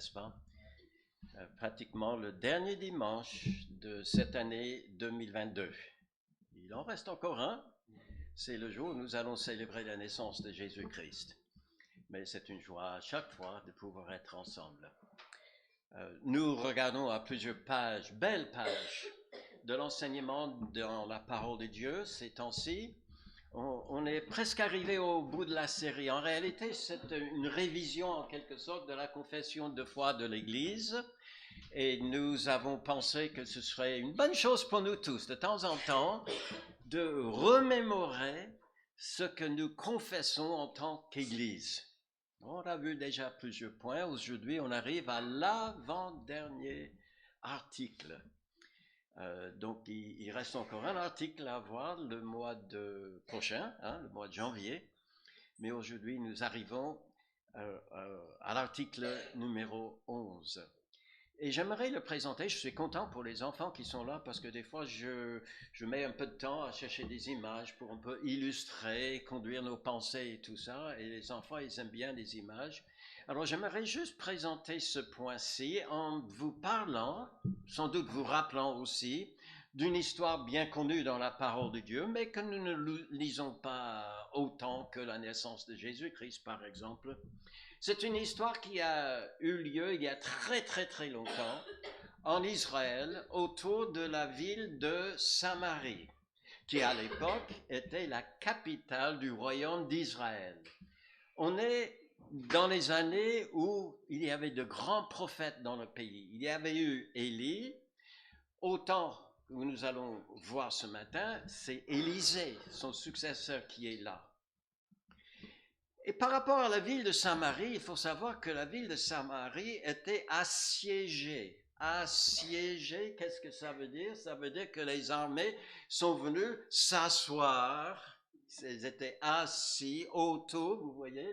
n'est-ce pas? Pratiquement le dernier dimanche de cette année 2022. Il en reste encore un. C'est le jour où nous allons célébrer la naissance de Jésus-Christ. Mais c'est une joie à chaque fois de pouvoir être ensemble. Nous regardons à plusieurs pages, belles pages, de l'enseignement dans la parole de Dieu ces temps-ci. On est presque arrivé au bout de la série. En réalité, c'est une révision en quelque sorte de la confession de foi de l'Église. Et nous avons pensé que ce serait une bonne chose pour nous tous, de temps en temps, de remémorer ce que nous confessons en tant qu'Église. On a vu déjà plusieurs points. Aujourd'hui, on arrive à l'avant-dernier article. Donc, il reste encore un article à voir le mois prochain, le mois de janvier. Mais aujourd'hui, nous arrivons à l'article numéro 11. Et j'aimerais le présenter. Je suis content pour les enfants qui sont là parce que des fois, je mets un peu de temps à chercher des images pour un peu illustrer, conduire nos pensées et tout ça. Et les enfants, ils aiment bien les images. Alors, j'aimerais juste présenter ce point-ci en vous parlant, sans doute vous rappelant aussi, d'une histoire bien connue dans la parole de Dieu, mais que nous ne lisons pas autant que la naissance de Jésus-Christ, par exemple. C'est une histoire qui a eu lieu il y a très très très longtemps en Israël autour de la ville de Samarie, qui à l'époque était la capitale du royaume d'Israël. On est dans les années où il y avait de grands prophètes dans le pays. Il y avait eu Élie, autant que nous allons voir ce matin, c'est Élisée, son successeur, qui est là. Et par rapport à la ville de Samarie, il faut savoir que la ville de Samarie était assiégée. Assiégée, qu'est-ce que ça veut dire? Ça veut dire que les armées sont venues s'asseoir. Ils étaient assis autour, vous voyez,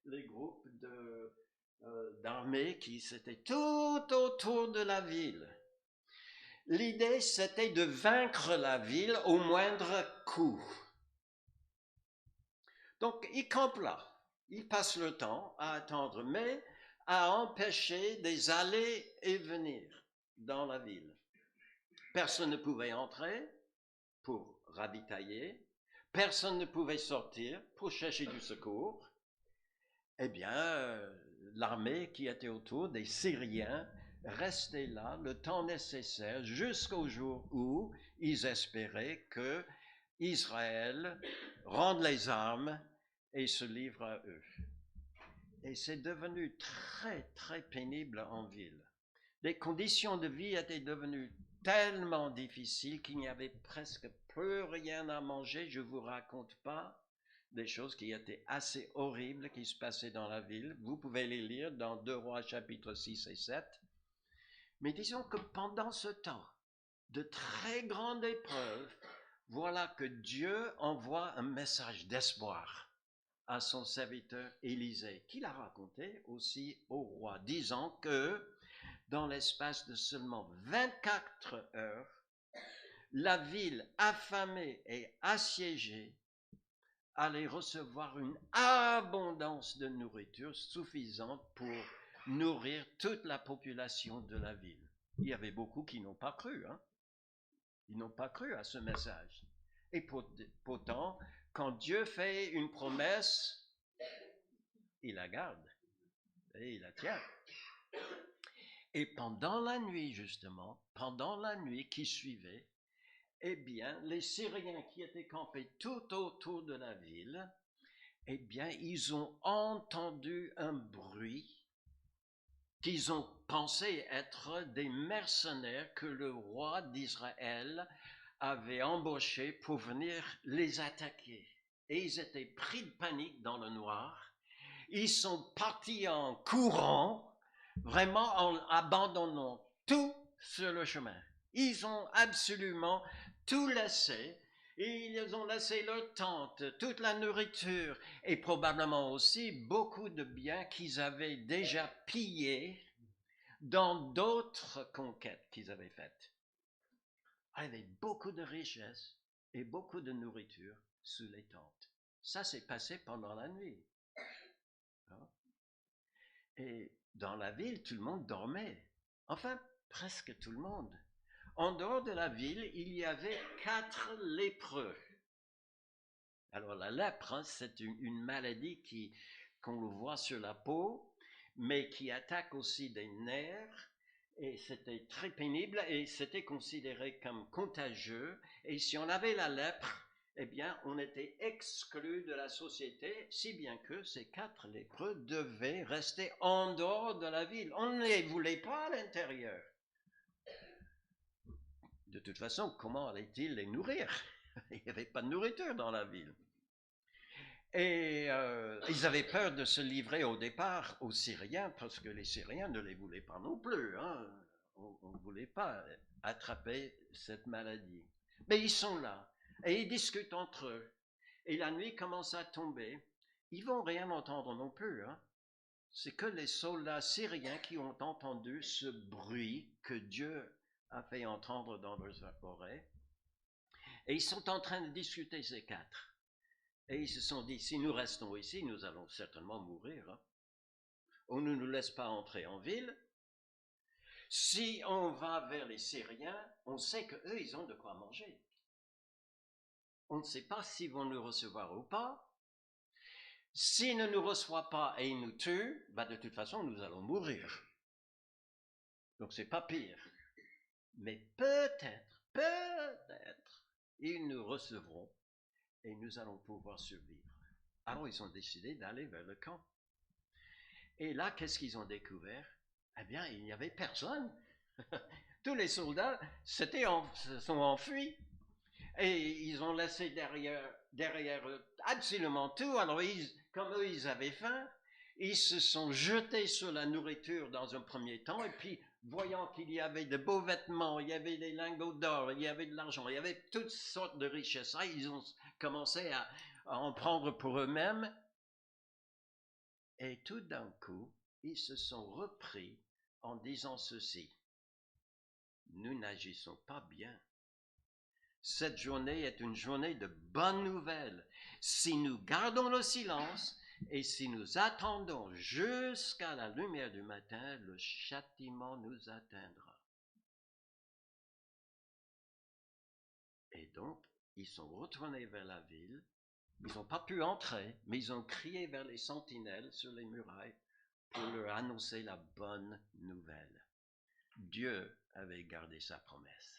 les groupes d'armées qui s'étaient tout autour de la ville. L'idée, c'était de vaincre la ville au moindre coup. Donc, ils campent là. Ils passent le temps à attendre, mais à empêcher des allées et venir dans la ville. Personne ne pouvait entrer pour ravitailler. Personne ne pouvait sortir pour chercher du secours. Eh bien, l'armée qui était autour des Syriens restait là le temps nécessaire jusqu'au jour où ils espéraient que Israël rende les armes et se livre à eux. Et c'est devenu très, très pénible en ville. Les conditions de vie étaient devenues tellement difficiles qu'il n'y avait presque plus rien à manger. Je ne vous raconte pas des choses qui étaient assez horribles qui se passaient dans la ville. Vous pouvez les lire dans 2 Rois chapitres 6 et 7. Mais disons que pendant ce temps de très grandes épreuves, voilà que Dieu envoie un message d'espoir à son serviteur Élisée, qui l'a raconté aussi au roi, disant que dans l'espace de seulement 24 heures, la ville affamée et assiégée allait recevoir une abondance de nourriture suffisante pour nourrir toute la population de la ville. Il y avait beaucoup qui n'ont pas cru, Ils n'ont pas cru à ce message. Et pourtant, quand Dieu fait une promesse, il la garde et il la tient. Et pendant la nuit, justement, pendant la nuit qui suivait, eh bien, les Syriens qui étaient campés tout autour de la ville, eh bien, ils ont entendu un bruit qu'ils ont pensé être des mercenaires que le roi d'Israël avait embauchés pour venir les attaquer. Et ils étaient pris de panique dans le noir. Ils sont partis en courant, vraiment en abandonnant tout sur le chemin. Ils ont absolument tout laissé. Et ils ont laissé leur tente, toute la nourriture et probablement aussi beaucoup de biens qu'ils avaient déjà pillés dans d'autres conquêtes qu'ils avaient faites. Il y avait beaucoup de richesses et beaucoup de nourriture sous les tentes. Ça s'est passé pendant la nuit. Et dans la ville, tout le monde dormait. Enfin, presque tout le monde. En dehors de la ville, il y avait 4 lépreux. Alors la lèpre, hein, c'est une maladie qu'on le voit sur la peau, mais qui attaque aussi des nerfs, et c'était très pénible, et c'était considéré comme contagieux, et si on avait la lèpre, eh bien, on était exclu de la société, si bien que ces 4 lépreux devaient rester en dehors de la ville. On ne les voulait pas à l'intérieur. De toute façon, comment allaient-ils les nourrir? Il n'y avait pas de nourriture dans la ville. Et ils avaient peur de se livrer au départ aux Syriens, parce que les Syriens ne les voulaient pas non plus. Hein. On ne voulait pas attraper cette maladie. Mais ils sont là, et ils discutent entre eux. Et la nuit commence à tomber. Ils vont rien entendre non plus. Hein. C'est que les soldats syriens qui ont entendu ce bruit que Dieu a fait entendre dans leurs oreilles. Et ils sont en train de discuter, ces 4. Et ils se sont dit, si nous restons ici, nous allons certainement mourir. Hein. On ne nous laisse pas entrer en ville. Si on va vers les Syriens, on sait qu'eux, ils ont de quoi manger. On ne sait pas s'ils vont nous recevoir ou pas. S'ils ne nous reçoivent pas et ils nous tuent, bah de toute façon, nous allons mourir. Donc c'est pas pire. Mais peut-être, ils nous recevront et nous allons pouvoir survivre. Alors ils ont décidé d'aller vers le camp. Et là, qu'est-ce qu'ils ont découvert? Eh bien, il n'y avait personne. Tous les soldats se sont enfuis. Et ils ont laissé derrière eux absolument tout. Alors, comme eux, ils avaient faim, ils se sont jetés sur la nourriture dans un premier temps. Et puis, voyant qu'il y avait de beaux vêtements, il y avait des lingots d'or, il y avait de l'argent, il y avait toutes sortes de richesses, ils ont commencé à en prendre pour eux-mêmes. Et tout d'un coup, ils se sont repris en disant ceci: nous n'agissons pas bien. Cette journée est une journée de bonnes nouvelles. Si nous gardons le silence et si nous attendons jusqu'à la lumière du matin, le châtiment nous atteindra. Et donc, ils sont retournés vers la ville. Ils n'ont pas pu entrer, mais ils ont crié vers les sentinelles sur les murailles pour leur annoncer la bonne nouvelle. Dieu avait gardé sa promesse.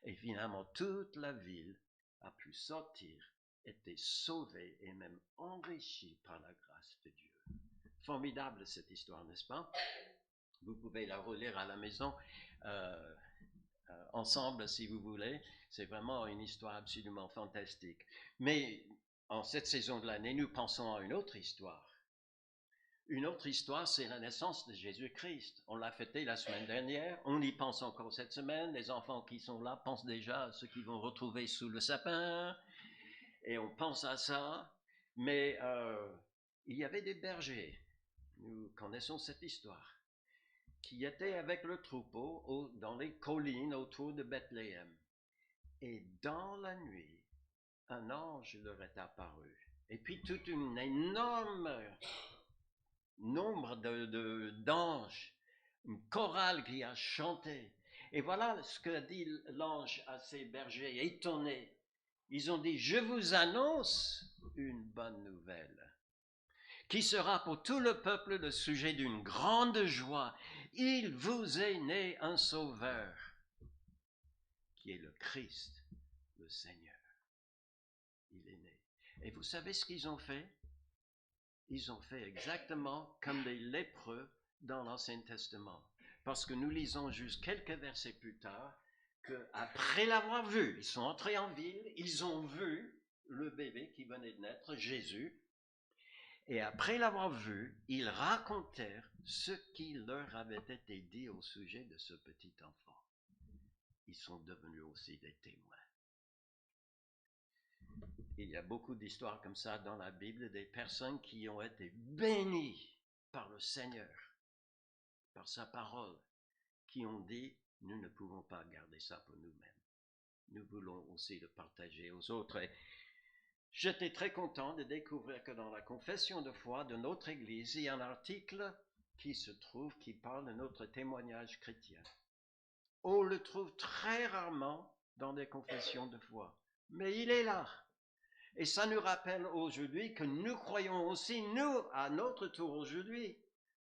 Et finalement, toute la ville a pu sortir, été sauvée et même enrichie par la grâce de Dieu. Formidable cette histoire, n'est-ce pas? Vous pouvez la relire à la maison ensemble si vous voulez. C'est vraiment une histoire absolument fantastique. Mais en cette saison de l'année, nous pensons à une autre histoire. Une autre histoire, c'est la naissance de Jésus-Christ. On l'a fêté la semaine dernière, on y pense encore cette semaine. Les enfants qui sont là pensent déjà à ceux qu'ils vont retrouver sous le sapin, et on pense à ça. Mais il y avait des bergers, nous connaissons cette histoire, qui étaient avec le troupeau dans les collines autour de Bethléem. Et dans la nuit, un ange leur est apparu. Et puis toute une énorme nombre d'anges, une chorale qui a chanté. Et voilà ce que dit l'ange à ses bergers, étonnés. Ils ont dit: je vous annonce une bonne nouvelle, qui sera pour tout le peuple le sujet d'une grande joie. Il vous est né un sauveur, qui est le Christ, le Seigneur. Il est né. Et vous savez ce qu'ils ont fait? Ils ont fait exactement comme les lépreux dans l'Ancien Testament. Parce que nous lisons juste quelques versets plus tard qu'après l'avoir vu, ils sont entrés en ville, ils ont vu le bébé qui venait de naître, Jésus, et après l'avoir vu, ils racontèrent ce qui leur avait été dit au sujet de ce petit enfant. Ils sont devenus aussi des témoins. Il y a beaucoup d'histoires comme ça dans la Bible, des personnes qui ont été bénies par le Seigneur, par sa parole, qui ont dit: nous ne pouvons pas garder ça pour nous-mêmes. Nous voulons aussi le partager aux autres. Et j'étais très content de découvrir que dans la confession de foi de notre Église, il y a un article qui parle de notre témoignage chrétien. On le trouve très rarement dans des confessions de foi, mais il est là. Et ça nous rappelle aujourd'hui que nous croyons aussi, nous, à notre tour aujourd'hui.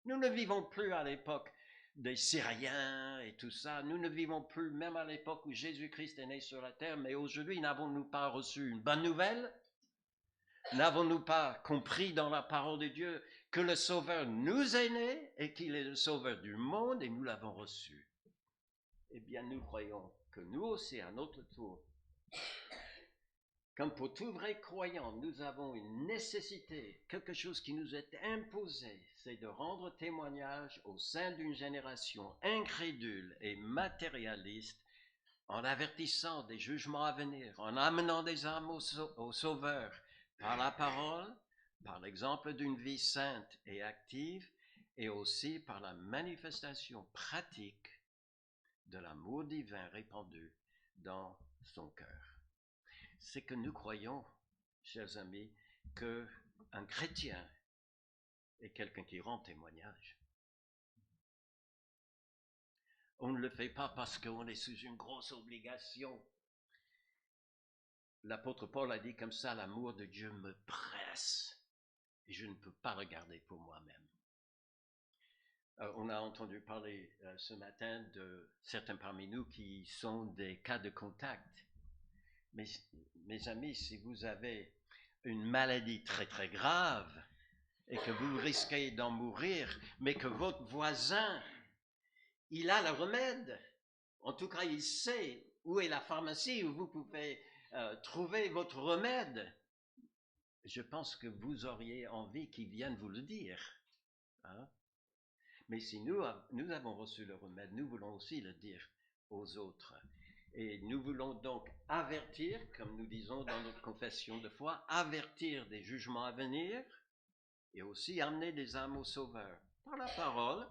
Nous ne vivons plus à l'époque des Syriens et tout ça. Nous ne vivons plus même à l'époque où Jésus-Christ est né sur la terre. Mais aujourd'hui, n'avons-nous pas reçu une bonne nouvelle? N'avons-nous pas compris dans la parole de Dieu que le Sauveur nous est né et qu'il est le Sauveur du monde et nous l'avons reçu? Eh bien, nous croyons que nous aussi, à notre tour, comme pour tout vrai croyant, nous avons une nécessité, quelque chose qui nous est imposé, c'est de rendre témoignage au sein d'une génération incrédule et matérialiste, en avertissant des jugements à venir, en amenant des âmes au Sauveur, par la parole, par l'exemple d'une vie sainte et active, et aussi par la manifestation pratique de l'amour divin répandu dans son cœur. C'est que nous croyons, chers amis, qu'un chrétien est quelqu'un qui rend témoignage. On ne le fait pas parce qu'on est sous une grosse obligation. L'apôtre Paul a dit comme ça, l'amour de Dieu me presse et je ne peux pas le garder pour moi-même. On a entendu parler ce matin de certains parmi nous qui sont des cas de contact. Mais, mes amis, si vous avez une maladie très très grave et que vous risquez d'en mourir, mais que votre voisin, il a le remède, en tout cas il sait où est la pharmacie où vous pouvez trouver votre remède, je pense que vous auriez envie qu'il vienne vous le dire. Hein? Mais si nous avons reçu le remède, nous voulons aussi le dire aux autres. Et nous voulons donc avertir, comme nous disons dans notre confession de foi, avertir des jugements à venir et aussi amener des âmes au Sauveur par la parole,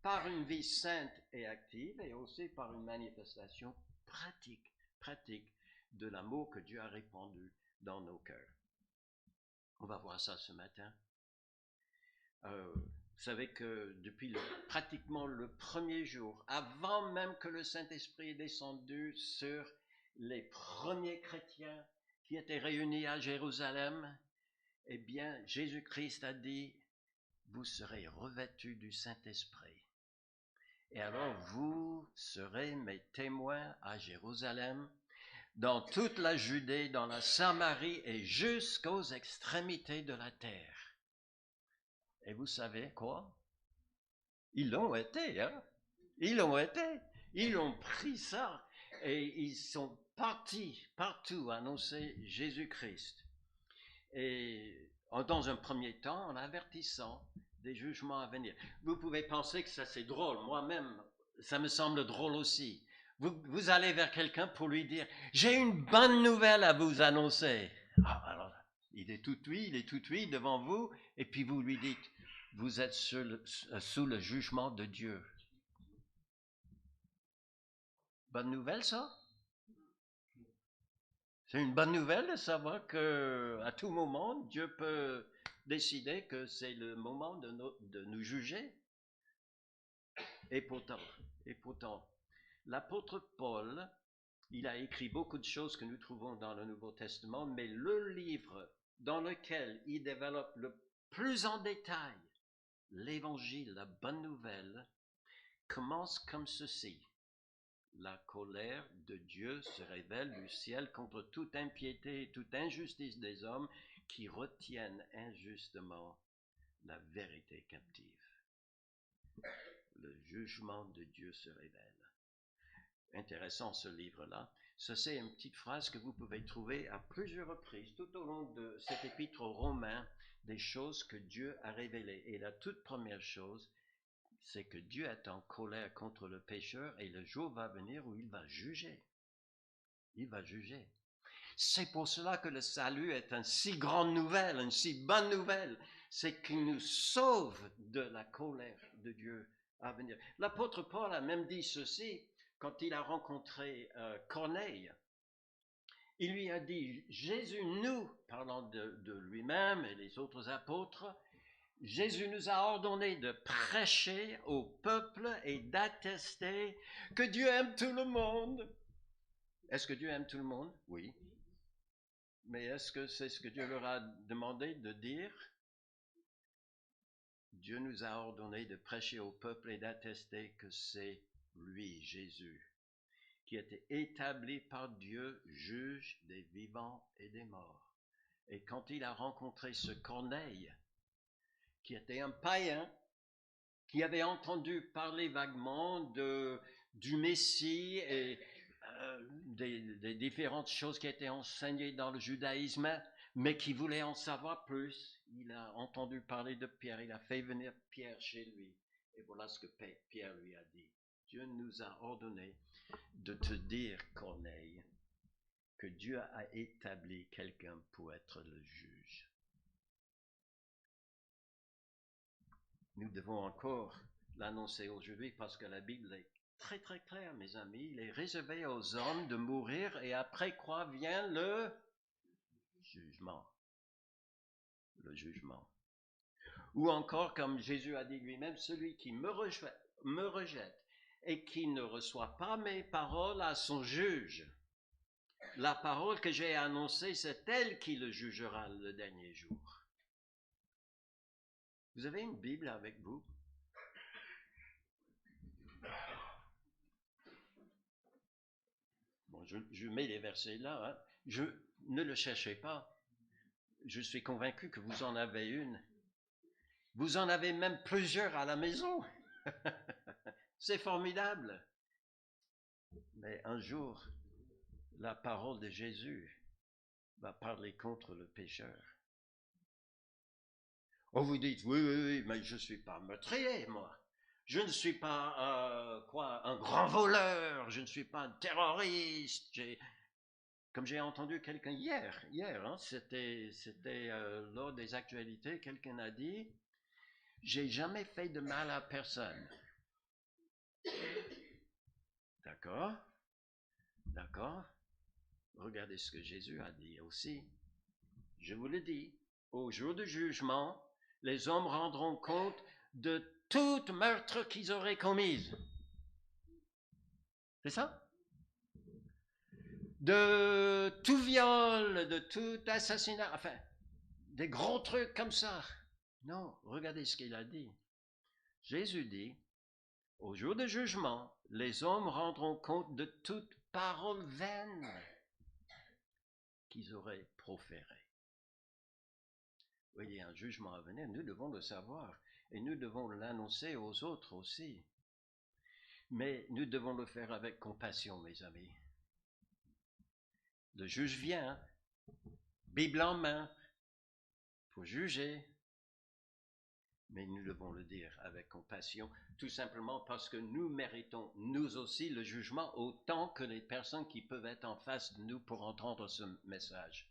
par une vie sainte et active et aussi par une manifestation pratique de l'amour que Dieu a répandu dans nos cœurs. On va voir ça ce matin. Vous savez que depuis pratiquement le premier jour, avant même que le Saint-Esprit est descendu sur les premiers chrétiens qui étaient réunis à Jérusalem, eh bien, Jésus-Christ a dit, vous serez revêtus du Saint-Esprit. Et alors, vous serez mes témoins à Jérusalem, dans toute la Judée, dans la Samarie et jusqu'aux extrémités de la terre. Et vous savez quoi? Ils l'ont été, hein? Ils l'ont été. Ils ont pris ça et ils sont partis partout annoncer Jésus-Christ. Et dans un premier temps, en avertissant des jugements à venir. Vous pouvez penser que ça c'est drôle. Moi-même, ça me semble drôle aussi. Vous allez vers quelqu'un pour lui dire, j'ai une bonne nouvelle à vous annoncer. Ah, alors, il est tout oui devant vous, et puis vous lui dites, vous êtes sous le jugement de Dieu. Bonne nouvelle, ça? C'est une bonne nouvelle de savoir que à tout moment, Dieu peut décider que c'est le moment de nous juger. Et pourtant, l'apôtre Paul, il a écrit beaucoup de choses que nous trouvons dans le Nouveau Testament, mais le livre dans lequel il développe le plus en détail l'évangile, la bonne nouvelle, commence comme ceci. La colère de Dieu se révèle du ciel contre toute impiété et toute injustice des hommes qui retiennent injustement la vérité captive. Le jugement de Dieu se révèle. Intéressant ce livre-là. Ça, c'est une petite phrase que vous pouvez trouver à plusieurs reprises tout au long de cet épître aux Romains, des choses que Dieu a révélées. Et la toute première chose, c'est que Dieu est en colère contre le pécheur et le jour va venir où il va juger. Il va juger. C'est pour cela que le salut est une si grande nouvelle, une si bonne nouvelle. C'est qu'il nous sauve de la colère de Dieu à venir. L'apôtre Paul a même dit ceci quand il a rencontré Corneille. Il lui a dit, Jésus, nous, parlant de lui-même et les autres apôtres, Jésus nous a ordonné de prêcher au peuple et d'attester que Dieu aime tout le monde. Est-ce que Dieu aime tout le monde? Oui. Mais est-ce que c'est ce que Dieu leur a demandé de dire? Dieu nous a ordonné de prêcher au peuple et d'attester que c'est lui, Jésus, qui était établi par Dieu, juge des vivants et des morts. Et quand il a rencontré ce Corneille, qui était un païen, qui avait entendu parler vaguement du Messie et des différentes choses qui étaient enseignées dans le judaïsme, mais qui voulait en savoir plus. Il a entendu parler de Pierre, il a fait venir Pierre chez lui. Et voilà ce que Pierre lui a dit. Dieu nous a ordonné de te dire, Corneille, que Dieu a établi quelqu'un pour être le juge. Nous devons encore l'annoncer aujourd'hui parce que la Bible est très très claire, mes amis. Il est réservé aux hommes de mourir et après quoi vient le jugement. Le jugement. Ou encore, comme Jésus a dit lui-même, celui qui me rejette et qui ne reçoit pas mes paroles à son juge. La parole que j'ai annoncée, c'est elle qui le jugera le dernier jour. Vous avez une Bible avec vous? Bon, je mets les versets là. Hein. Ne le cherchez pas. Je suis convaincu que vous en avez une. Vous en avez même plusieurs à la maison. C'est formidable. Mais un jour, la parole de Jésus va parler contre le pécheur. Oh, vous dites, oui, mais je ne suis pas meurtrier, moi. Je ne suis pas, un grand voleur. Je ne suis pas un terroriste. Comme j'ai entendu quelqu'un hier, hein, c'était lors des actualités, quelqu'un a dit, j'ai jamais fait de mal à personne. D'accord? Regardez ce que Jésus a dit aussi. Je vous le dis, au jour du jugement, les hommes rendront compte de tout meurtre qu'ils auraient commis. C'est ça? De tout viol, de tout assassinat, enfin, des gros trucs comme ça. Non, regardez ce qu'il a dit. Jésus dit, au jour du jugement, les hommes rendront compte de toute parole vaine qu'ils auraient proférée. Oui, il y a un jugement à venir, nous devons le savoir et nous devons l'annoncer aux autres aussi. Mais nous devons le faire avec compassion, mes amis. Le juge vient, Bible en main, pour juger. Mais nous devons le dire avec compassion, tout simplement parce que nous méritons, nous aussi, le jugement autant que les personnes qui peuvent être en face de nous pour entendre ce message.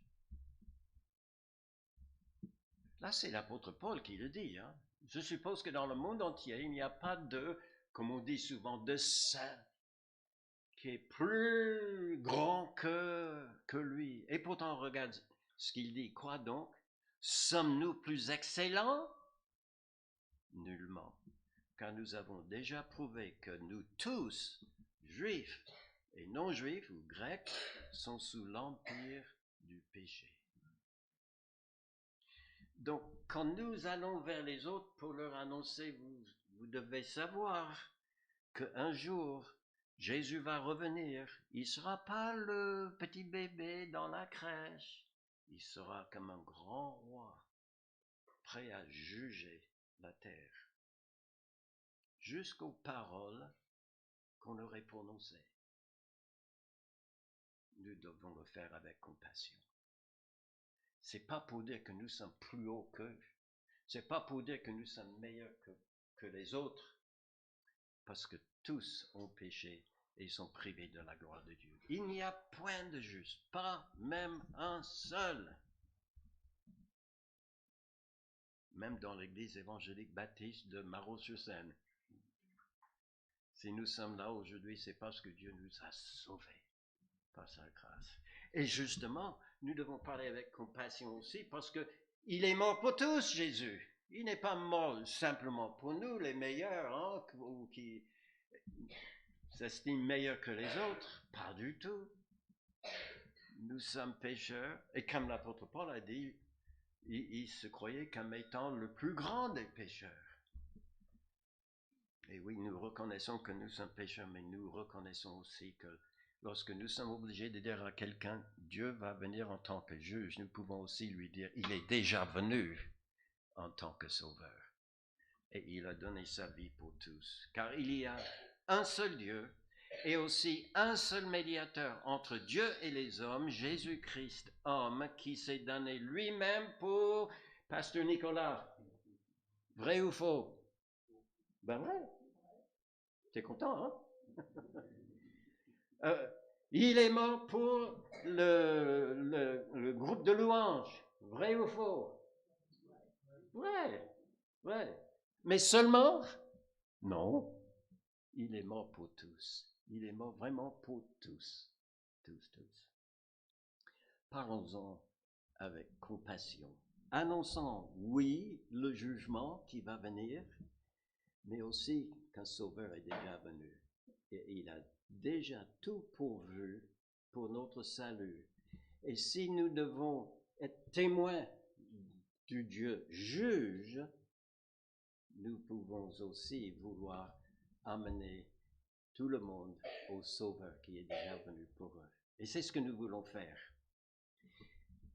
Là, c'est l'apôtre Paul qui le dit. Hein. Je suppose que dans le monde entier, il n'y a pas de, comme on dit souvent, de saint qui est plus grand que lui. Et pourtant, regarde ce qu'il dit. Quoi donc? Sommes-nous plus excellents? Nullement. Car nous avons déjà prouvé que nous tous, juifs et non-juifs ou grecs, sont sous l'empire du péché. Donc, quand nous allons vers les autres pour leur annoncer, vous devez savoir qu'un jour, Jésus va revenir. Il ne sera pas le petit bébé dans la crèche. Il sera comme un grand roi, prêt à juger la terre. Jusqu'aux paroles qu'on aurait prononcées. Nous devons le faire avec compassion. C'est pas pour dire que nous sommes plus hauts qu'eux. C'est pas pour dire que nous sommes meilleurs que les autres. Parce que tous ont péché et sont privés de la gloire de Dieu. Il n'y a point de juste, pas même un seul. Même dans l'église évangélique baptiste de Marot-sur-Seine. Si nous sommes là aujourd'hui, c'est parce que Dieu nous a sauvés par sa grâce. Et justement, nous devons parler avec compassion aussi parce que il est mort pour tous, Jésus. Il n'est pas mort simplement pour nous, les meilleurs, hein, ou qui s'estiment meilleurs que les autres. Pas du tout. Nous sommes pécheurs. Et comme l'apôtre Paul a dit, il se croyait comme étant le plus grand des pécheurs. Et oui, nous reconnaissons que nous sommes pécheurs, mais nous reconnaissons aussi que lorsque nous sommes obligés de dire à quelqu'un, Dieu va venir en tant que juge, nous pouvons aussi lui dire, il est déjà venu en tant que sauveur. Et il a donné sa vie pour tous. Car il y a un seul Dieu et aussi un seul médiateur entre Dieu et les hommes, Jésus-Christ, homme, qui s'est donné lui-même pour Pasteur Nicolas. Vrai ou faux? Ben vrai. T'es content, hein? Il est mort pour le groupe de louanges. Vrai ou faux? Vrai. Vrai. Mais seulement? Non. Il est mort pour tous. Il est mort vraiment pour tous. Tous, tous. Parlons-en avec compassion. Annonçons, oui, le jugement qui va venir, mais aussi qu'un sauveur est déjà venu. Et il a déjà tout pourvu pour notre salut. Et si nous devons être témoins du Dieu juge, nous pouvons aussi vouloir amener tout le monde au Sauveur qui est déjà venu pour eux. Et c'est ce que nous voulons faire.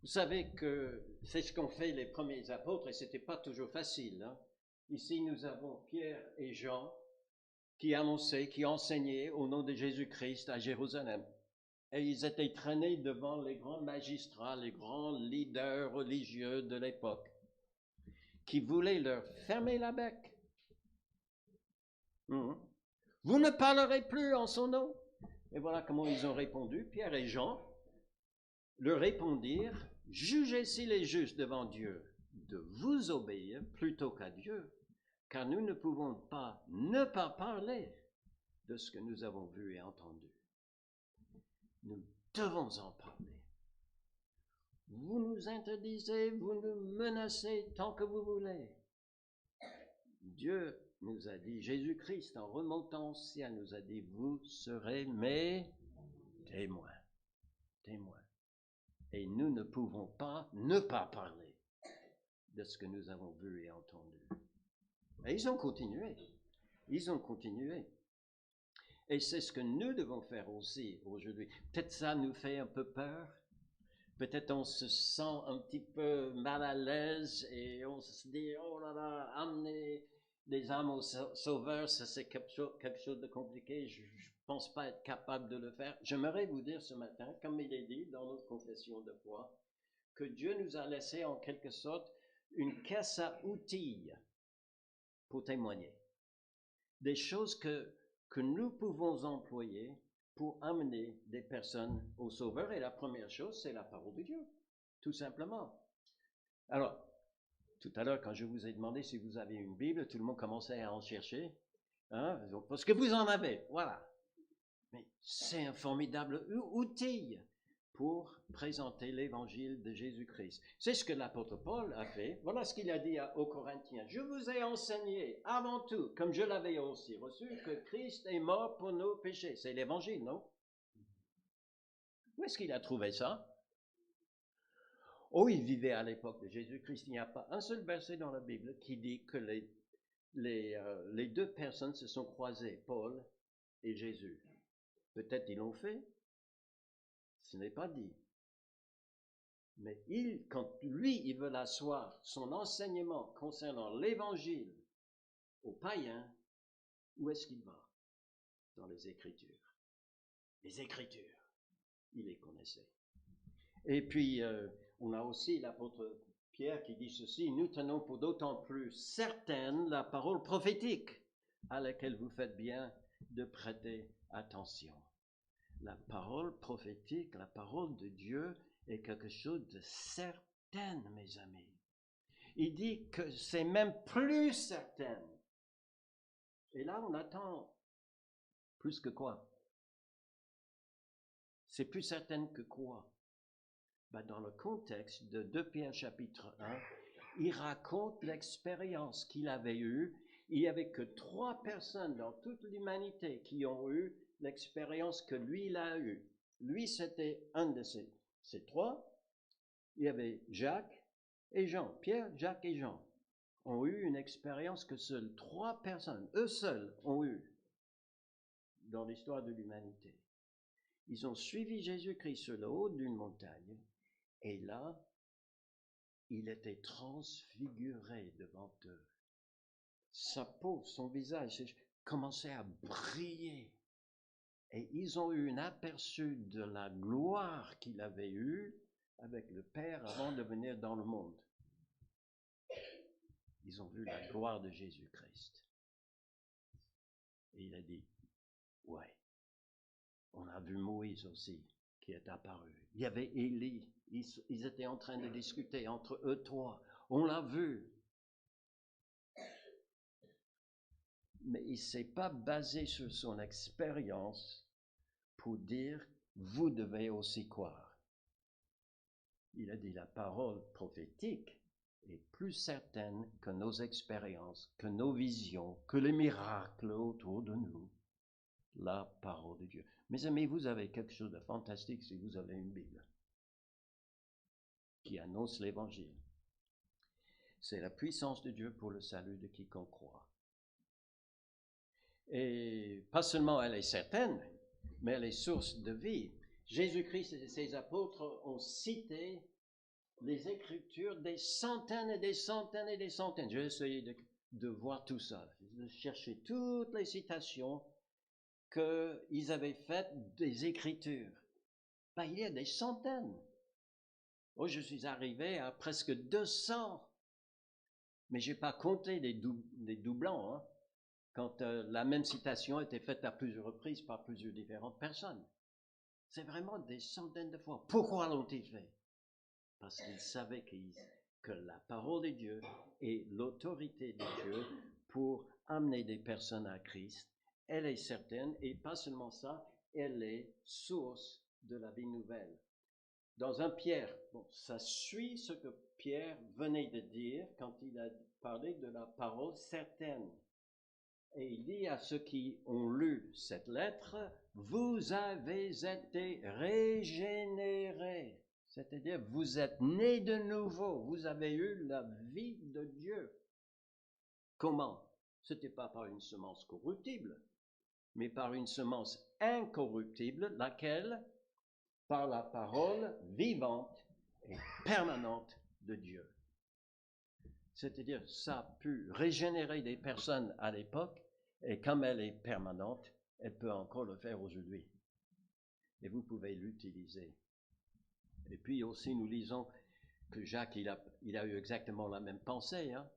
Vous savez que c'est ce qu'ont fait les premiers apôtres et c'était pas toujours facile, hein? Ici, nous avons Pierre et Jean qui annonçaient, qui enseignaient au nom de Jésus-Christ à Jérusalem. Et ils étaient traînés devant les grands magistrats, les grands leaders religieux de l'époque, qui voulaient leur fermer la bec. Vous ne parlerez plus en son nom. Et voilà comment ils ont répondu. Pierre et Jean leur répondirent, jugez-s'il est juste devant Dieu de vous obéir plutôt qu'à Dieu, car nous ne pouvons pas ne pas parler de ce que nous avons vu et entendu. Nous devons en parler. Vous nous interdisez, vous nous menacez tant que vous voulez. Dieu nous a dit, Jésus-Christ en remontant au ciel nous a dit, vous serez mes témoins. Témoins. Et nous ne pouvons pas ne pas parler de ce que nous avons vu et entendu. Et ils ont continué. Ils ont continué. Et c'est ce que nous devons faire aussi aujourd'hui. Peut-être ça nous fait un peu peur. Peut-être on se sent un petit peu mal à l'aise et on se dit, oh là là, amener des âmes au sauveur, ça c'est quelque chose de compliqué. Je ne pense pas être capable de le faire. J'aimerais vous dire ce matin, comme il est dit dans notre confession de foi, que Dieu nous a laissé en quelque sorte une caisse à outils pour témoigner. Des choses que nous pouvons employer pour amener des personnes au Sauveur. Et la première chose, c'est la parole de Dieu, tout simplement. Alors, tout à l'heure, quand je vous ai demandé si vous avez une Bible, tout le monde commençait à en chercher, hein, parce que vous en avez, voilà. Mais c'est un formidable outil pour présenter l'évangile de Jésus-Christ. C'est ce que l'apôtre Paul a fait. Voilà ce qu'il a dit aux Corinthiens. Je vous ai enseigné avant tout, comme je l'avais aussi reçu, que Christ est mort pour nos péchés. C'est l'évangile, non? Où est-ce qu'il a trouvé ça? Oh, il vivait à l'époque de Jésus-Christ. Il n'y a pas un seul verset dans la Bible qui dit que les deux personnes se sont croisées, Paul et Jésus. Peut-être ils l'ont fait. Ce n'est pas dit. Mais quand lui, il veut asseoir son enseignement concernant l'évangile aux païens, où est-ce qu'il va? Dans les Écritures. Les Écritures, il les connaissait. Et puis, on a aussi l'apôtre Pierre qui dit ceci, nous tenons pour d'autant plus certaine la parole prophétique à laquelle vous faites bien de prêter attention. La parole prophétique, la parole de Dieu est quelque chose de certain, mes amis. Il dit que c'est même plus certain. Et là, on attend plus que quoi? C'est plus certain que quoi? Ben, dans le contexte de 2 Pierre chapitre 1, il raconte l'expérience qu'il avait eue. Il n'y avait que 3 personnes dans toute l'humanité qui ont eu l'expérience que lui, il a eue. Lui, c'était un de ces 3. Il y avait Jacques et Jean. Pierre, Jacques et Jean ont eu une expérience que seules 3 personnes, eux seuls, ont eue dans l'histoire de l'humanité. Ils ont suivi Jésus-Christ sur le haut d'une montagne, et là, il était transfiguré devant eux. Sa peau, son visage commençait à briller. Et ils ont eu un aperçu de la gloire qu'il avait eue avec le Père avant de venir dans le monde. Ils ont vu la gloire de Jésus-Christ. Et il a dit, ouais, on a vu Moïse aussi qui est apparu. Il y avait Élie, ils étaient en train de discuter entre eux 3. On l'a vu. Mais il ne s'est pas basé sur son expérience pour dire, vous devez aussi croire. Il a dit, la parole prophétique est plus certaine que nos expériences, que nos visions, que les miracles autour de nous. La parole de Dieu. Mes amis, vous avez quelque chose de fantastique si vous avez une Bible qui annonce l'Évangile. C'est la puissance de Dieu pour le salut de quiconque croit. Et pas seulement elle est certaine, mais elle est source de vie. Jésus-Christ et ses apôtres ont cité les Écritures des centaines et des centaines et des centaines. J'ai essayé de voir tout ça, de chercher toutes les citations qu'ils avaient faites des Écritures. Ben, il y a des centaines. Oh, je suis arrivé à presque 200. Mais je n'ai pas compté des doublants, hein, quand la même citation était faite à plusieurs reprises par plusieurs différentes personnes. C'est vraiment des centaines de fois. Pourquoi l'ont-ils fait? Parce qu'ils savaient que la parole de Dieu et l'autorité de Dieu pour amener des personnes à Christ, elle est certaine, et pas seulement ça, elle est source de la vie nouvelle. Dans 1 Pierre, bon, ça suit ce que Pierre venait de dire quand il a parlé de la parole certaine. Et il dit à ceux qui ont lu cette lettre, vous avez été régénérés. C'est-à-dire, vous êtes nés de nouveau, vous avez eu la vie de Dieu. Comment? Ce n'était pas par une semence corruptible, mais par une semence incorruptible, laquelle? Par la parole vivante et permanente de Dieu. C'est-à-dire, ça a pu régénérer des personnes à l'époque, et comme elle est permanente, elle peut encore le faire aujourd'hui. Et vous pouvez l'utiliser. Et puis aussi, nous lisons que Jacques, il a eu exactement la même pensée. Hein?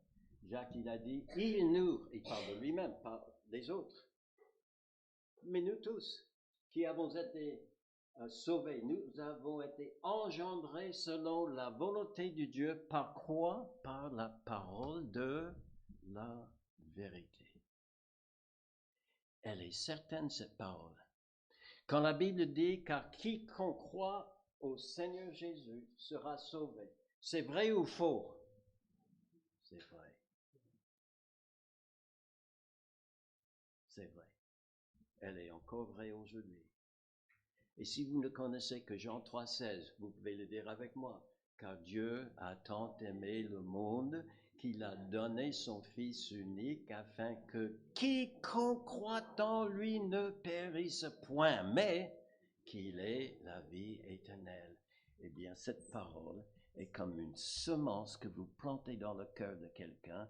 Jacques, il a dit, il parle de lui-même, pas des autres. Mais nous tous, qui avons été sauvés, nous avons été engendrés selon la volonté de Dieu. Par quoi? Par la parole de la vérité. Elle est certaine, cette parole. Quand la Bible dit, car quiconque croit au Seigneur Jésus sera sauvé. C'est vrai ou faux? C'est vrai. C'est vrai. Elle est encore vraie aujourd'hui. Et si vous ne connaissez que Jean 3,16, vous pouvez le dire avec moi. Car Dieu a tant aimé le monde qu'il a donné son Fils unique afin que quiconque croit en lui ne périsse point, mais qu'il ait la vie éternelle. Eh bien, cette parole est comme une semence que vous plantez dans le cœur de quelqu'un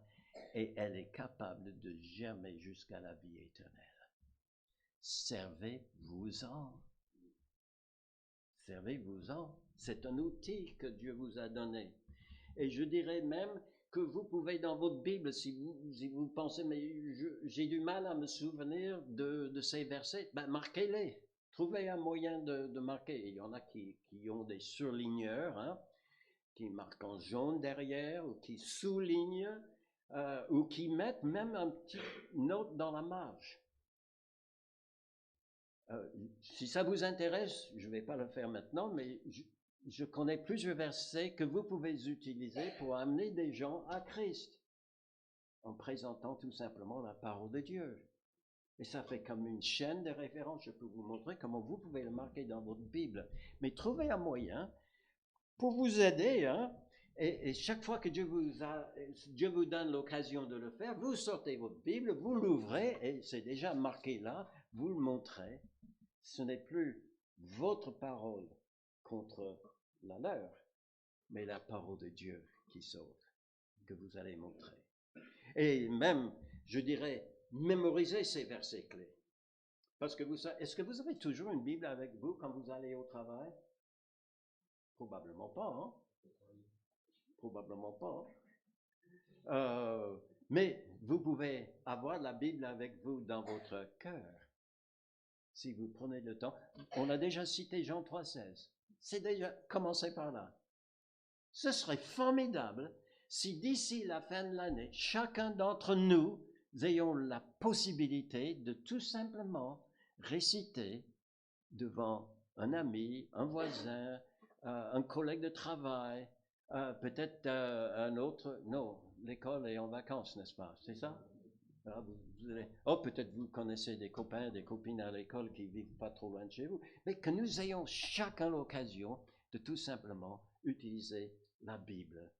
et elle est capable de germer jusqu'à la vie éternelle. Servez-vous-en. Servez-vous-en. C'est un outil que Dieu vous a donné. Et je dirais même que vous pouvez dans votre Bible, si vous pensez, mais j'ai du mal à me souvenir de ces versets, ben marquez-les. Trouvez un moyen de marquer. Il y en a qui ont des surligneurs, hein, qui marquent en jaune derrière, ou qui soulignent, ou qui mettent même un petit note dans la marge. Si ça vous intéresse, je ne vais pas le faire maintenant, mais je connais plusieurs versets que vous pouvez utiliser pour amener des gens à Christ, en présentant tout simplement la parole de Dieu. Et ça fait comme une chaîne de référence. Je peux vous montrer comment vous pouvez le marquer dans votre Bible. Mais trouvez un moyen pour vous aider, hein. Et chaque fois que Dieu vous donne l'occasion de le faire, vous sortez votre Bible, vous l'ouvrez, et c'est déjà marqué là, vous le montrez. Ce n'est plus votre parole contre la leur, mais la parole de Dieu qui sauve, que vous allez montrer. Et même, je dirais, mémorisez ces versets clés. Parce que est-ce que vous avez toujours une Bible avec vous quand vous allez au travail? Probablement pas, hein? Probablement pas. Mais vous pouvez avoir la Bible avec vous dans votre cœur, si vous prenez le temps. On a déjà cité Jean 3,16. C'est déjà commencé par là. Ce serait formidable si d'ici la fin de l'année, chacun d'entre nous ayons la possibilité de tout simplement réciter devant un ami, un voisin, un collègue de travail, peut-être un autre. Non, l'école est en vacances, n'est-ce pas? C'est ça? Peut-être vous connaissez des copains, des copines à l'école qui vivent pas trop loin de chez vous, mais que nous ayons chacun l'occasion de tout simplement utiliser la Bible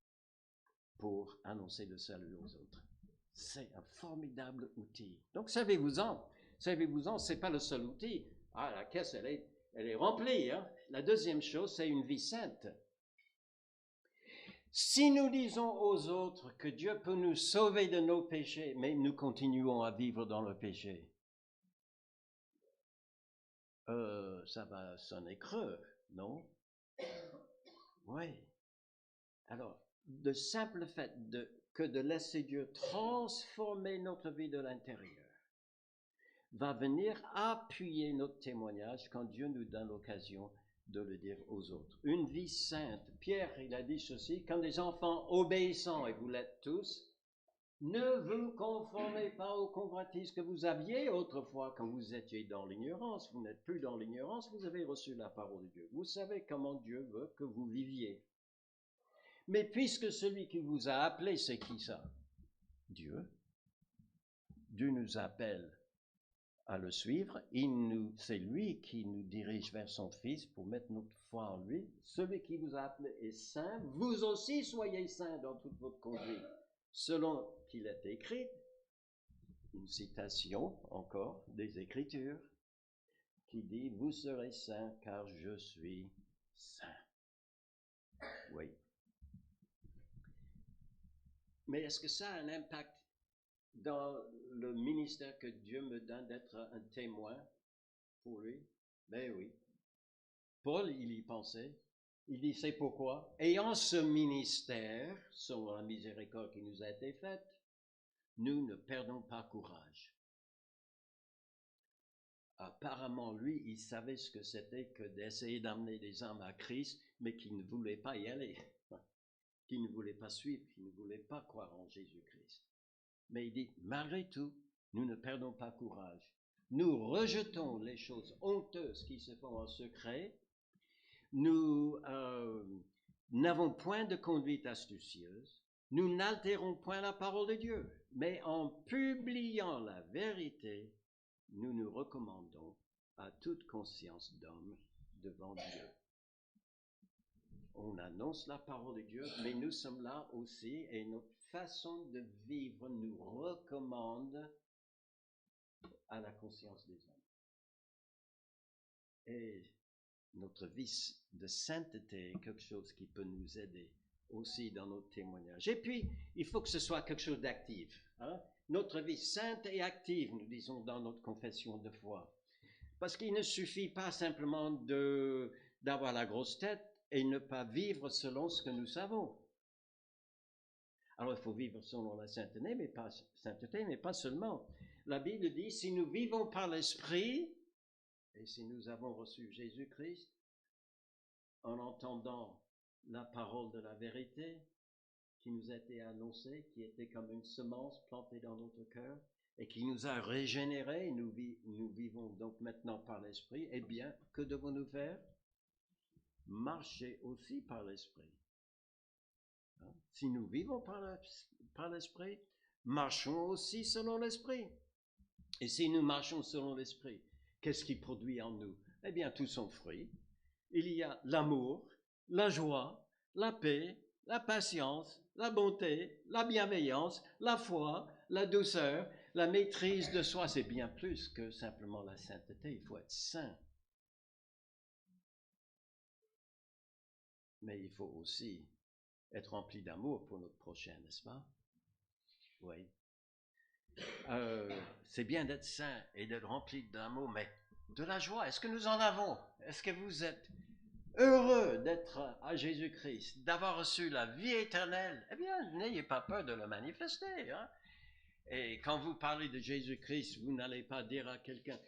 pour annoncer le salut aux autres. C'est un formidable outil. Donc, savez-vous-en, c'est pas le seul outil. Ah, la caisse, elle est remplie, hein. La deuxième chose, c'est une vie sainte. Si nous disons aux autres que Dieu peut nous sauver de nos péchés, mais nous continuons à vivre dans le péché, ça va sonner creux, non? Oui. Alors, le simple fait que de laisser Dieu transformer notre vie de l'intérieur va venir appuyer notre témoignage quand Dieu nous donne l'occasion de le dire aux autres. Une vie sainte. Pierre, il a dit ceci, comme des enfants obéissants, et vous l'êtes tous, ne vous conformez pas aux convoitises que vous aviez autrefois quand vous étiez dans l'ignorance. Vous n'êtes plus dans l'ignorance, vous avez reçu la parole de Dieu. Vous savez comment Dieu veut que vous viviez. Mais puisque celui qui vous a appelé, c'est qui ça? Dieu. Dieu nous appelle à le suivre. C'est lui qui nous dirige vers son Fils pour mettre notre foi en lui. Celui qui vous a appelé est saint. Vous aussi soyez saints dans toute votre conduite, selon qu'il est écrit. Une citation encore des Écritures qui dit « Vous serez saints car je suis saint ». Oui. Mais est-ce que ça a un impact dans le ministère que Dieu me donne d'être un témoin pour lui? Ben oui. Paul, il y pensait. Il dit, c'est pourquoi, ayant ce ministère, selon la miséricorde qui nous a été faite, nous ne perdons pas courage. Apparemment, lui, il savait ce que c'était que d'essayer d'amener des âmes à Christ, mais qui ne voulait pas y aller, qui ne voulait pas suivre, qui ne voulait pas croire en Jésus-Christ. Mais il dit, malgré tout, nous ne perdons pas courage. Nous rejetons les choses honteuses qui se font en secret. Nous n'avons point de conduite astucieuse. Nous n'altérons point la parole de Dieu. Mais en publiant la vérité, nous nous recommandons à toute conscience d'homme devant Dieu. On annonce la parole de Dieu, mais nous sommes là aussi et notre façon de vivre nous recommande à la conscience des hommes. Et notre vie de sainteté est quelque chose qui peut nous aider aussi dans notre témoignage. Et puis, il faut que ce soit quelque chose d'actif. Hein? Notre vie sainte et active, nous disons dans notre confession de foi. Parce qu'il ne suffit pas simplement d'avoir la grosse tête et ne pas vivre selon ce que nous savons. Alors, il faut vivre selon la sainteté, mais pas seulement. La Bible dit, si nous vivons par l'Esprit, et si nous avons reçu Jésus-Christ, en entendant la parole de la vérité qui nous a été annoncée, qui était comme une semence plantée dans notre cœur, et qui nous a régénérés, nous vivons donc maintenant par l'Esprit, eh bien, que devons-nous faire? marchez aussi par l'Esprit. Hein? Si nous vivons par l'Esprit, marchons aussi selon l'Esprit. Et si nous marchons selon l'Esprit, qu'est-ce qui produit en nous? Eh bien, tout son fruit. Il y a l'amour, la joie, la paix, la patience, la bonté, la bienveillance, la foi, la douceur, la maîtrise de soi. C'est bien plus que simplement la sainteté. Il faut être saint. Mais il faut aussi être rempli d'amour pour notre prochain, n'est-ce pas? Oui. C'est bien d'être saint et d'être rempli d'amour, mais de la joie, est-ce que nous en avons? Est-ce que vous êtes heureux d'être à Jésus-Christ, d'avoir reçu la vie éternelle? Eh bien, n'ayez pas peur de le manifester. Hein? Et quand vous parlez de Jésus-Christ, vous n'allez pas dire à quelqu'un,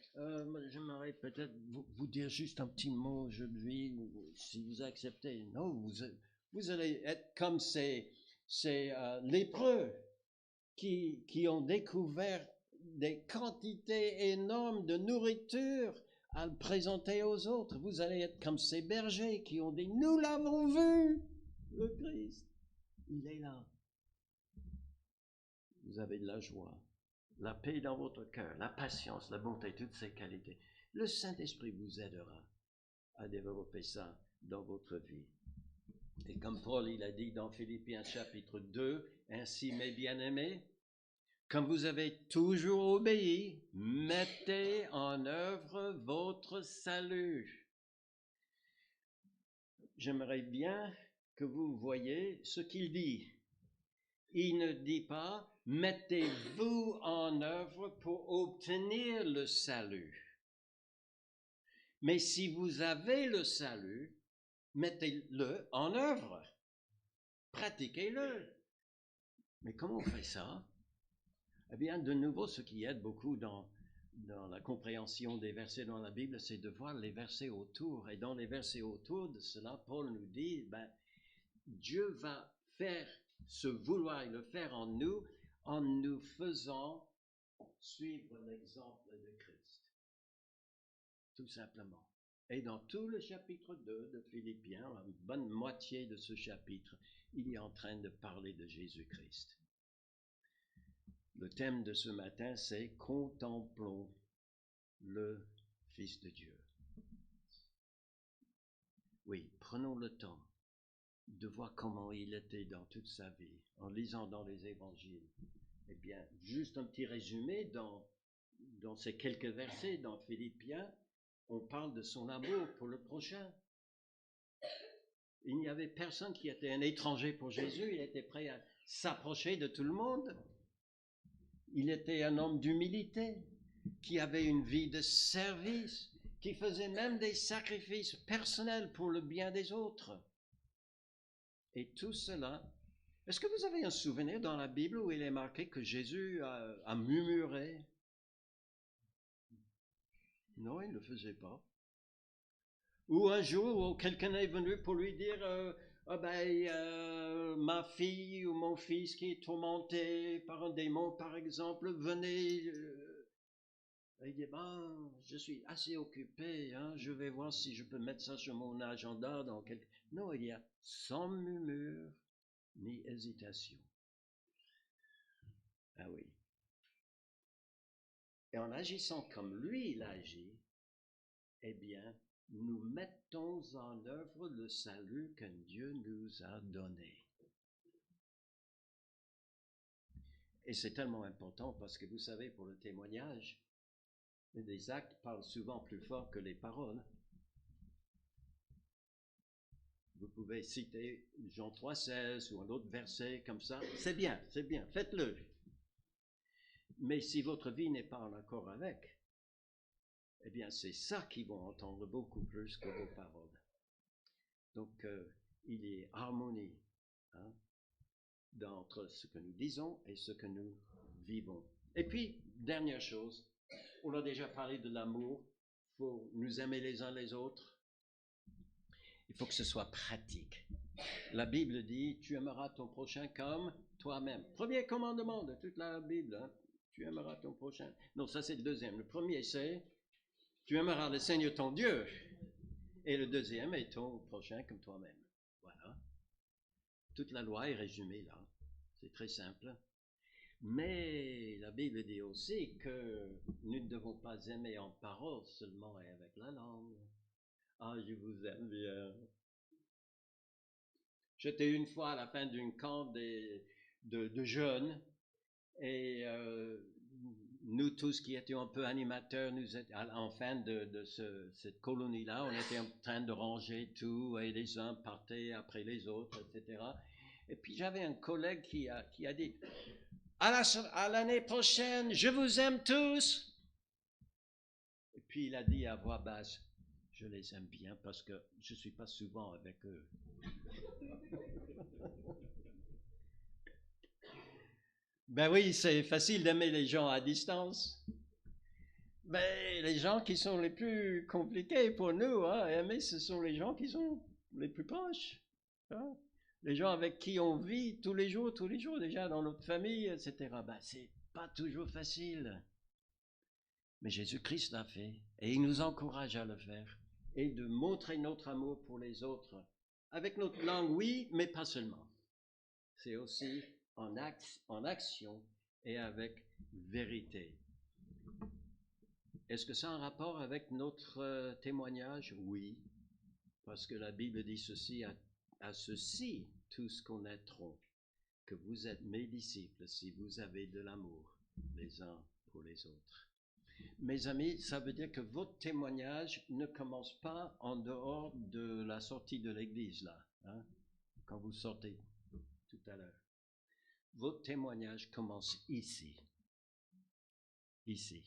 j'aimerais peut-être vous dire juste un petit mot aujourd'hui, si vous acceptez. Non, vous allez être comme ces lépreux qui ont découvert des quantités énormes de nourriture à le présenter aux autres. Vous allez être comme ces bergers qui ont dit, nous l'avons vu, le Christ, il est là. Vous avez de la joie, la paix dans votre cœur, la patience, la bonté, toutes ces qualités. Le Saint-Esprit vous aidera à développer ça dans votre vie. Et comme Paul, il a dit dans Philippiens chapitre 2, ainsi mes bien-aimés, comme vous avez toujours obéi, mettez en œuvre votre salut. J'aimerais bien que vous voyiez ce qu'il dit. Il ne dit pas, mettez-vous en œuvre pour obtenir le salut. Mais si vous avez le salut, mettez-le en œuvre. Pratiquez-le. Mais comment on fait ça? Eh bien, de nouveau, ce qui aide beaucoup dans la compréhension des versets dans la Bible, c'est de voir les versets autour. Et dans les versets autour de cela, Paul nous dit, Dieu va faire ce vouloir et le faire en nous faisant suivre l'exemple de Christ. Tout simplement. Et dans tout le chapitre 2 de Philippiens, la bonne moitié de ce chapitre, il est en train de parler de Jésus-Christ. Le thème de ce matin, c'est « Contemplons le Fils de Dieu ». Oui, prenons le temps de voir comment il était dans toute sa vie, en lisant dans les évangiles. Eh bien, juste un petit résumé, dans ces quelques versets, dans Philippiens, on parle de son amour pour le prochain. Il n'y avait personne qui était un étranger pour Jésus, il était prêt à s'approcher de tout le monde. Il était un homme d'humilité, qui avait une vie de service, qui faisait même des sacrifices personnels pour le bien des autres. Et tout cela, est-ce que vous avez un souvenir dans la Bible où il est marqué que Jésus a murmuré? Non, il ne le faisait pas. Ou un jour où quelqu'un est venu pour lui dire ma fille ou mon fils qui est tourmenté par un démon, par exemple, venez. Il dit, je suis assez occupé, hein, je vais voir si je peux mettre ça sur mon agenda dans quelques... Non, il y a sans murmure ni hésitation. Ah oui. Et en agissant comme lui, il agit, eh bien, nous mettons en œuvre le salut que Dieu nous a donné. Et c'est tellement important parce que vous savez, pour le témoignage, les actes parlent souvent plus fort que les paroles. Vous pouvez citer Jean 3,16 ou un autre verset comme ça. C'est bien, faites-le. Mais si votre vie n'est pas en accord avec, eh bien, c'est ça qu'ils vont entendre beaucoup plus que vos paroles. Donc, il y a harmonie entre ce que nous disons et ce que nous vivons. Et puis, dernière chose, on a déjà parlé de l'amour. Il faut nous aimer les uns les autres. Il faut que ce soit pratique. La Bible dit, tu aimeras ton prochain comme toi-même. Premier commandement de toute la Bible, hein? Tu aimeras ton prochain. Non, ça c'est le deuxième. Le premier c'est, tu aimeras le Seigneur ton Dieu Et le deuxième est ton prochain comme toi-même. Voilà. Toute la loi est résumée là. C'est très simple. Mais la Bible dit aussi que nous ne devons pas aimer en parole seulement et avec la langue. Ah, je vous aime bien. J'étais une fois à la fin d'une camp de jeunes et nous tous qui étions un peu animateurs, nous étions en fin de cette colonie-là, on était en train de ranger tout et les uns partaient après les autres, etc. Et puis j'avais un collègue qui a dit, à l'année prochaine, je vous aime tous. Et puis il a dit à voix basse, je les aime bien parce que je ne suis pas souvent avec eux. Ben oui, c'est facile d'aimer les gens à distance. Ben, les gens qui sont les plus compliqués pour nous, hein, aimer, ce sont les gens qui sont les plus proches. Hein. Les gens avec qui on vit tous les jours, déjà dans notre famille, etc. Ben, c'est pas toujours facile. Mais Jésus-Christ l'a fait et il nous encourage à le faire et de montrer notre amour pour les autres. Avec notre langue, oui, mais pas seulement. C'est aussi en action et avec vérité. Est-ce que ça a un rapport avec notre témoignage? Oui, parce que la Bible dit ceci, à ceci, tous connaîtront que vous êtes mes disciples si vous avez de l'amour les uns pour les autres. Mes amis, ça veut dire que votre témoignage ne commence pas en dehors de la sortie de l'église, là, hein, quand vous sortez tout à l'heure. Votre témoignage commence ici. Ici.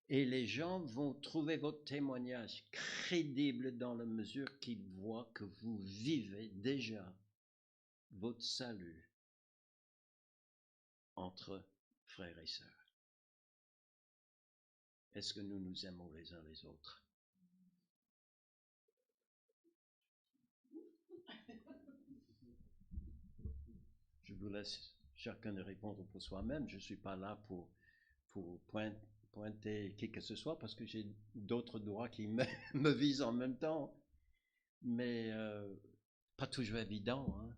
Et les gens vont trouver votre témoignage crédible dans la mesure qu'ils voient que vous vivez déjà votre salut entre frères et sœurs. Est-ce que nous nous aimons les uns les autres? Je vous laisse chacun de répondre pour soi-même. Je ne suis pas là pour pointer qui que ce soit parce que j'ai d'autres droits qui me visent en même temps. Mais pas toujours évident. Hein.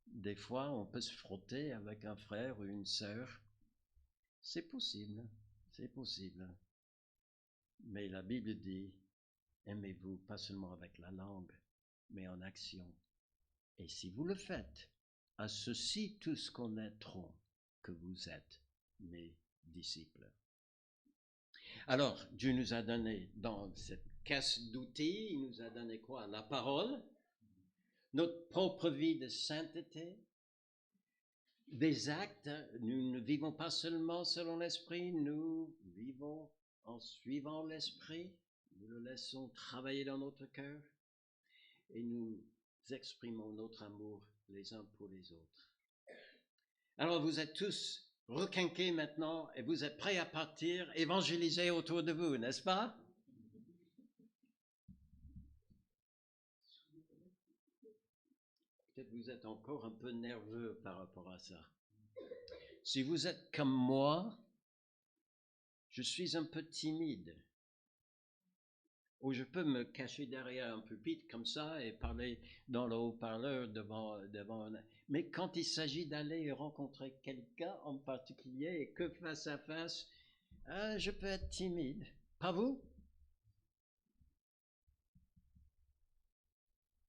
Des fois, on peut se frotter avec un frère ou une sœur. C'est possible, c'est possible. Mais la Bible dit, aimez-vous pas seulement avec la langue, mais en action. Et si vous le faites, à ceci tous connaîtront que vous êtes mes disciples. Alors, Dieu nous a donné dans cette caisse d'outils, il nous a donné quoi? La parole, notre propre vie de sainteté, des actes. Nous ne vivons pas seulement selon l'esprit, nous vivons en suivant l'esprit, nous le laissons travailler dans notre cœur et nous exprimons notre amour les uns pour les autres. Alors vous êtes tous requinqués maintenant et vous êtes prêts à partir, évangéliser autour de vous, n'est-ce pas? Peut-être vous êtes encore un peu nerveux par rapport à ça. Si vous êtes comme moi, je suis un peu timide. Ou je peux me cacher derrière un pupitre comme ça et parler dans le haut-parleur devant. Mais quand il s'agit d'aller rencontrer quelqu'un en particulier et que face à face, je peux être timide. Pas vous?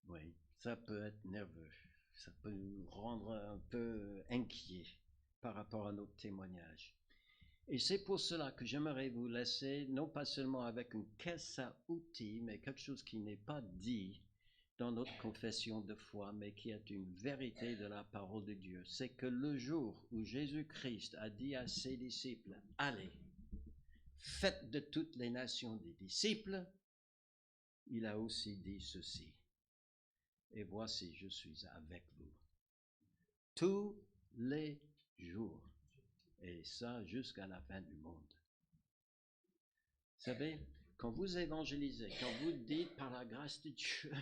Oui, ça peut être nerveux. Ça peut nous rendre un peu inquiets par rapport à notre témoignage. Et c'est pour cela que j'aimerais vous laisser, non pas seulement avec une caisse à outils, mais quelque chose qui n'est pas dit dans notre confession de foi, mais qui est une vérité de la parole de Dieu. C'est que le jour où Jésus-Christ a dit à ses disciples, allez, faites de toutes les nations des disciples, il a aussi dit ceci. Et voici, je suis avec vous tous les jours. Et ça jusqu'à la fin du monde. Vous savez, quand vous évangélisez, quand vous dites par la grâce de Dieu,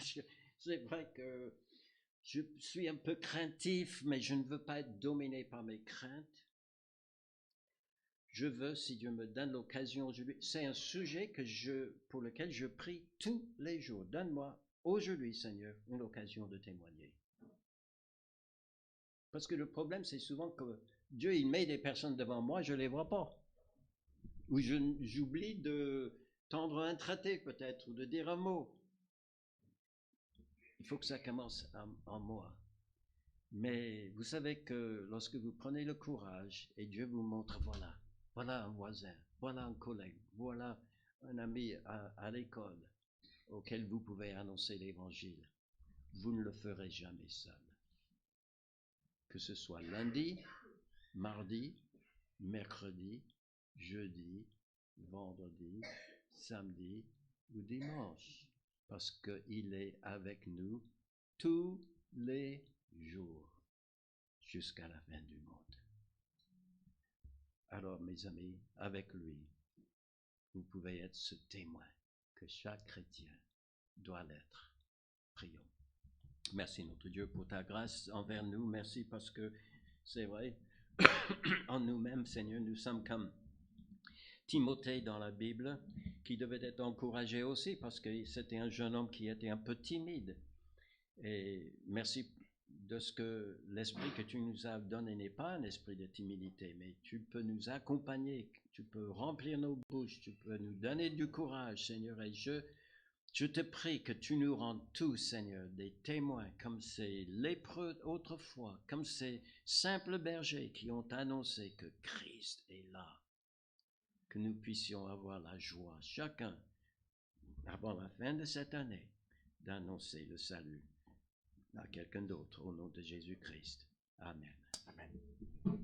c'est vrai que je suis un peu craintif, mais je ne veux pas être dominé par mes craintes. Je veux, si Dieu me donne l'occasion aujourd'hui, c'est un sujet pour lequel je prie tous les jours. Donne-moi aujourd'hui, Seigneur, une occasion de témoigner. Parce que le problème, c'est souvent que Dieu, il met des personnes devant moi, je ne les vois pas. Ou j'oublie de tendre un traité peut-être, ou de dire un mot. Il faut que ça commence en moi. Mais vous savez que lorsque vous prenez le courage et Dieu vous montre, voilà un voisin, voilà un collègue, voilà un ami à l'école auquel vous pouvez annoncer l'évangile, vous ne le ferez jamais seul. Que ce soit lundi, mardi, mercredi, jeudi, vendredi, samedi ou dimanche, parce qu'il est avec nous tous les jours jusqu'à la fin du monde. Alors, mes amis, avec lui, vous pouvez être ce témoin que chaque chrétien doit l'être. Prions. Merci notre Dieu pour ta grâce envers nous. Merci parce que c'est vrai, en nous-mêmes, Seigneur, nous sommes comme Timothée dans la Bible, qui devait être encouragé aussi parce que c'était un jeune homme qui était un peu timide. Et merci de ce que l'esprit que tu nous as donné n'est pas un esprit de timidité, mais tu peux nous accompagner, tu peux remplir nos bouches, tu peux nous donner du courage, Seigneur. Et je te prie que tu nous rendes tous, Seigneur, des témoins comme ces lépreux autrefois, comme ces simples bergers qui ont annoncé que Christ est là. Que nous puissions avoir la joie, chacun, avant la fin de cette année, d'annoncer le salut à quelqu'un d'autre au nom de Jésus-Christ. Amen. Amen.